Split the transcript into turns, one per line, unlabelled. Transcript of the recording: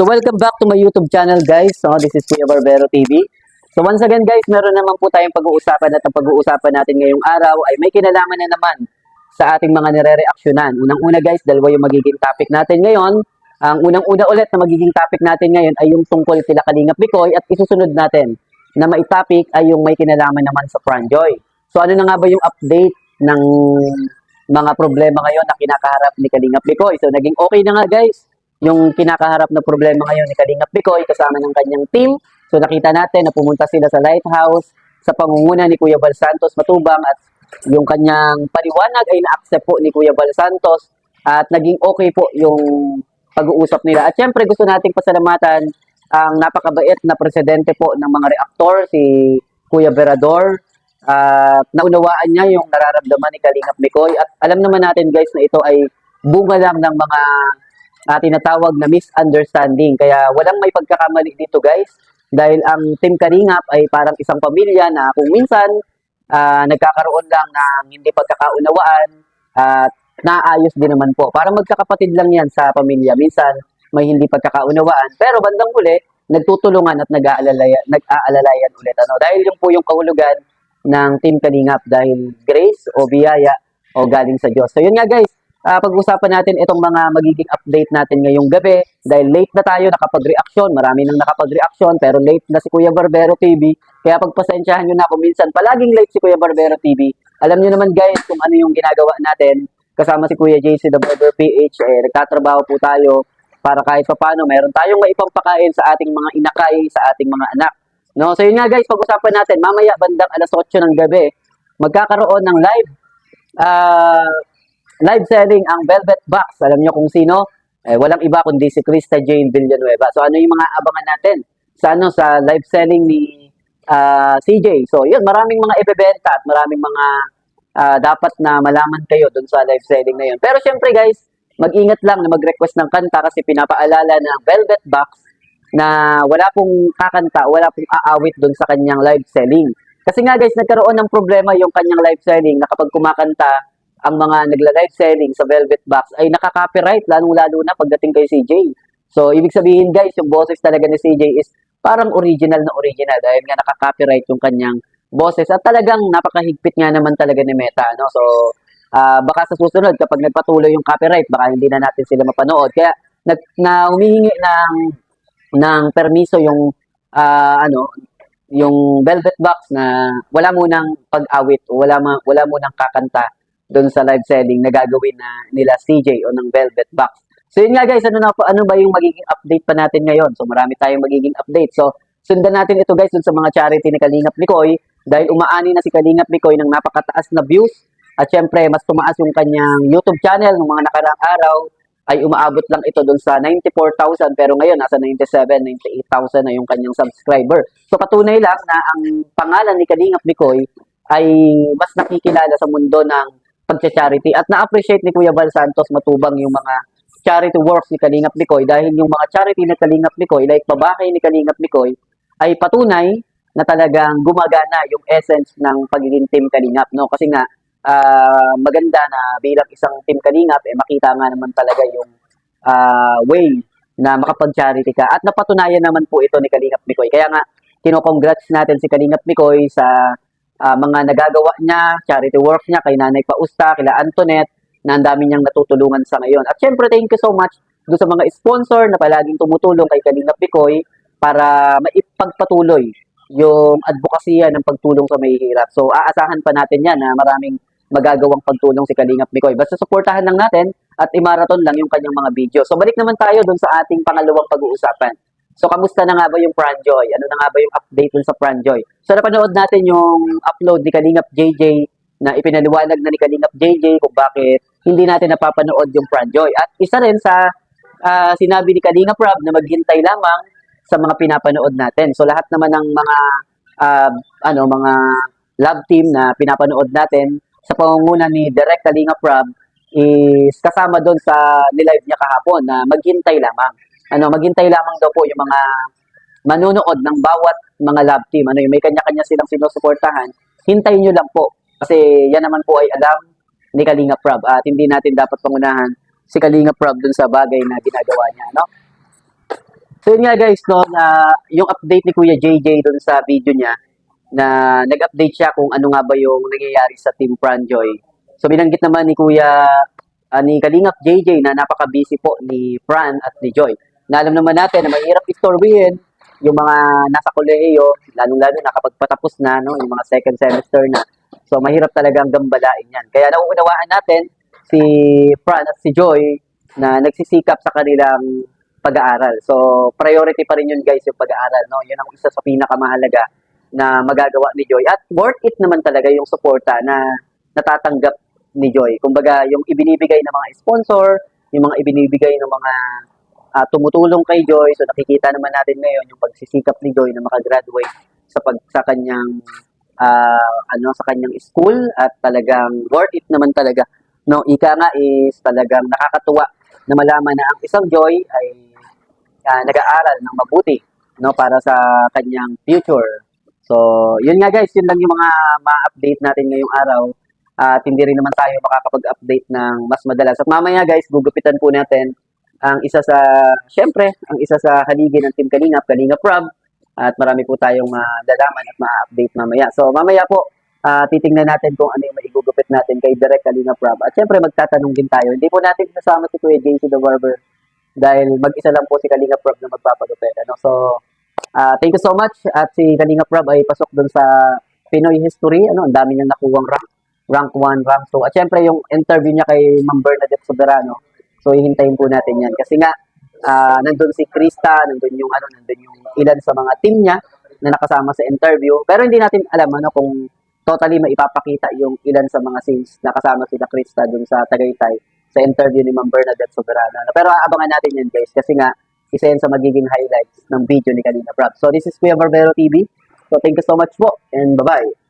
So welcome back to my YouTube channel guys. So this is Kuya Barbero TV. So once again guys, meron naman po tayong pag-uusapan at ang pag-uusapan natin ngayong araw ay may kinalaman na naman sa ating mga nire-reaksyonan. Unang-una guys, dalawa yung magiging topic natin ngayon. Ang unang-una ulit na magiging topic natin ngayon ay yung tungkol kila Kalingap Bikoy at isusunod natin na mai-topic ay yung may kinalaman naman sa Franjoy. So ano na nga ba yung update ng mga problema ngayon na kinakaharap ni Kalingap Bikoy? So naging okay na nga guys yung kinakaharap na problema ngayon ni Kalingap Bikoy kasama ng kanyang team. So nakita natin na pumunta sila sa Lighthouse sa pangunguna ni Kuya Bal Santos Matubang at yung kanyang paliwanag ay na-accept po ni Kuya Bal Santos at naging okay po yung pag-uusap nila. At syempre gusto nating pasalamatan ang napakabait na presidente po ng mga reaktor, si Kuya Berador. Naunawaan niya yung nararamdaman ni Kalingap Bikoy at alam naman natin guys na ito ay bunga lang ng mga tinatawag na misunderstanding. Kaya walang may pagkakamali dito guys dahil ang Team Kalingap ay parang isang pamilya na kung minsan nagkakaroon lang ng hindi pagkakaunawaan at naayos din naman po. Parang magkakapatid lang yan sa pamilya. Minsan may hindi pagkakaunawaan pero bandang huli nagtutulungan at nag-aalalayan ulit. Dahil yung po yung kahulugan ng Team Kalingap dahil grace o biyaya o galing sa Diyos. So yun nga guys, pag-usapan natin itong mga magiging update natin ngayong gabi dahil late na tayo nakapag-reaction. Marami nang nakapag-reaction pero late na si Kuya Barbero TV. Kaya pagpasensyahan nyo na kung minsan palaging late si Kuya Barbero TV. Alam nyo naman guys kung ano yung ginagawa natin. Kasama si Kuya JC the Barber PH. Nagtatrabaho po tayo para kahit pa paano mayroon tayong maipampakain sa ating mga inakay, sa ating mga anak. No? So yun nga guys, pag-usapan natin. Mamaya bandang alas 8 ng gabi, magkakaroon ng live selling ang Velvet Box. Alam niyo kung sino? Walang iba kundi si Krista Jane Villanueva. So ano yung mga abangan natin sa live selling ni CJ? So yun, maraming mga ibebenta at maraming mga dapat na malaman kayo dun sa live selling na yun. Pero syempre guys, mag-ingat lang na mag-request ng kanta kasi pinapaalala ng Velvet Box na wala pong kakanta, wala pong aawit dun sa kanyang live selling. Kasi nga guys, nagkaroon ng problema yung kanyang live selling na kapag kumakanta ang mga nagla-live selling sa Velvet Box ay nakaka-copyright lalong-lalo na pagdating kay CJ. So, ibig sabihin guys, yung boses talaga ni CJ is parang original na original dahil nga nakaka-copyright yung kanyang boses at talagang napakahigpit nga naman talaga ni Meta. No? So, baka sa susunod kapag nagpatuloy yung copyright, baka hindi na natin sila mapanood. Kaya humihingi ng permiso yung yung Velvet Box na wala munang pag-awit o wala munang kakanta doon sa live selling na gagawin na nila CJ o ng Velvet Box. So yun nga guys, ano ba yung magiging update pa natin ngayon? So marami tayong magiging update. So sundan natin ito guys dun sa mga charity ni Kalingap Bikoy dahil umaani na si Kalingap Bikoy ng napakataas na views at syempre mas tumaas yung kanyang YouTube channel ng mga nakaraang araw ay umaabot lang ito dun sa 94,000 pero ngayon nasa 97, 98,000 na yung kanyang subscriber. So patunay lang na ang pangalan ni Kalingap Bikoy ay mas nakikilala sa mundo ng pagcha-charity at na-appreciate ni Kuya Bal Santos Matubang yung mga charity works ni Kalingap Bikoy dahil yung mga charity ni Kalingap Bikoy like pabakay ni Kalingap Bikoy ay patunay na talagang gumagana yung essence ng pagiging Team Kalingap, no? Kasi nga maganda na bilang isang Team Kalingap makita nga naman talaga yung way na makapag-charity ka at napatunayan naman po ito ni Kalingap Bikoy. Kaya nga kino-congrats natin si Kalingap Bikoy sa mga nagagawa niya, charity work niya kay Nanay Pausta, kila Antoinette, na ang dami niyang natutulungan sa ngayon. At syempre, thank you so much doon sa mga sponsor na palaging tumutulong kay Kalingap Bikoy para maipagpatuloy yung advokasya ng pagtulong sa mahihirap. So, aasahan pa natin yan na maraming magagawang pagtulong si Kalingap Bikoy. Basta suportahan lang natin at i-marathon lang yung kanyang mga video. So, balik naman tayo doon sa ating pangalawang pag-uusapan. So, kamusta na nga ba yung Franjoy? Ano na nga ba yung update dun sa Franjoy? So, napanood natin yung upload ni Kalingap JJ na ipinaliwanag na ni Kalingap JJ kung bakit hindi natin napapanood yung Franjoy. At isa rin sa sinabi ni Kalingap Rob na maghintay lamang sa mga pinapanood natin. So, lahat naman ng mga mga love team na pinapanood natin sa pangunguna ni Direk Kalingap Rob is kasama doon sa nilive niya kahapon na maghintay lamang. Maghintay lamang daw po yung mga manunood ng bawat mga love team. Yung may kanya-kanya silang sinusuportahan. Hintayin nyo lang po. Kasi yan naman po ay alam ni Kalingap Rob. At hindi natin dapat pangunahan si Kalingap Rob dun sa bagay na ginagawa niya. So yun nga guys, no, na yung update ni Kuya JJ doon sa video niya na nag-update siya kung ano nga ba yung nangyayari sa Team Franjoy. So binanggit naman ni Kuya ni Kalingap JJ na napaka-busy po ni Fran at ni Joy. Na alam naman natin na mahirap istorbohin yung mga nasa kolehiyo, lalong-lalo na kapag patapos na, no, yung mga second semester na. So mahirap talagang gambalain yan. Kaya nauunawaan natin si Fran at si Joy na nagsisikap sa kanilang pag-aaral. So, priority pa rin yun guys, yung pag-aaral. No? Yun ang isa sa pinakamahalaga na magagawa ni Joy. At worth it naman talaga yung suporta na natatanggap ni Joy. Kumbaga, yung ibinibigay ng mga sponsor, yung mga ibinibigay ng mga tumutulong kay Joy. So, nakikita naman natin ngayon yung pagsisikap ni Joy na makagraduate sa kanyang sa kanyang school at talagang worth it naman talaga. No, ika nga is talagang nakakatuwa na malaman na ang isang Joy ay nag-aaral ng mabuti, no, para sa kanyang future. So, yun nga guys, yun lang yung mga ma-update natin ngayong araw. At hindi rin naman tayo makakapag-update ng mas madalas. At mamaya guys, gugupitan po natin ang isa sa haligi ng Team Kalingap, Kalingap Rob. At marami po tayong lalaman at ma-update mamaya. So, mamaya po, titingnan natin kung ano yung maigugupit natin kay Direk Kalingap Rob. At syempre, magtatanong din tayo. Hindi po natin kasama si Kuya JC the Barber dahil mag-isa lang po si Kalingap Rob na magpapagupit. Ano? So, thank you so much. At si Kalingap Rob ay pasok dun sa Pinoy History. Ano? Ang dami niyang nakuwang rank 1, rank 2. At syempre, yung interview niya kay Ma'am Bernadette Soberano. So, hihintayin po natin yan. Kasi nga, nandun si Krista, nandun yung ilan sa mga team niya na nakasama sa interview. Pero hindi natin alam kung totally maipapakita yung ilan sa mga scenes na kasama sila Krista dun sa Tagaytay sa interview ni Ma'am Bernadette Soberano. Pero aabangan natin yan guys kasi nga isa yan sa magiging highlights ng video ni Kalingap Rob. So this is Kuya Barbero TV. So thank you so much po and bye-bye.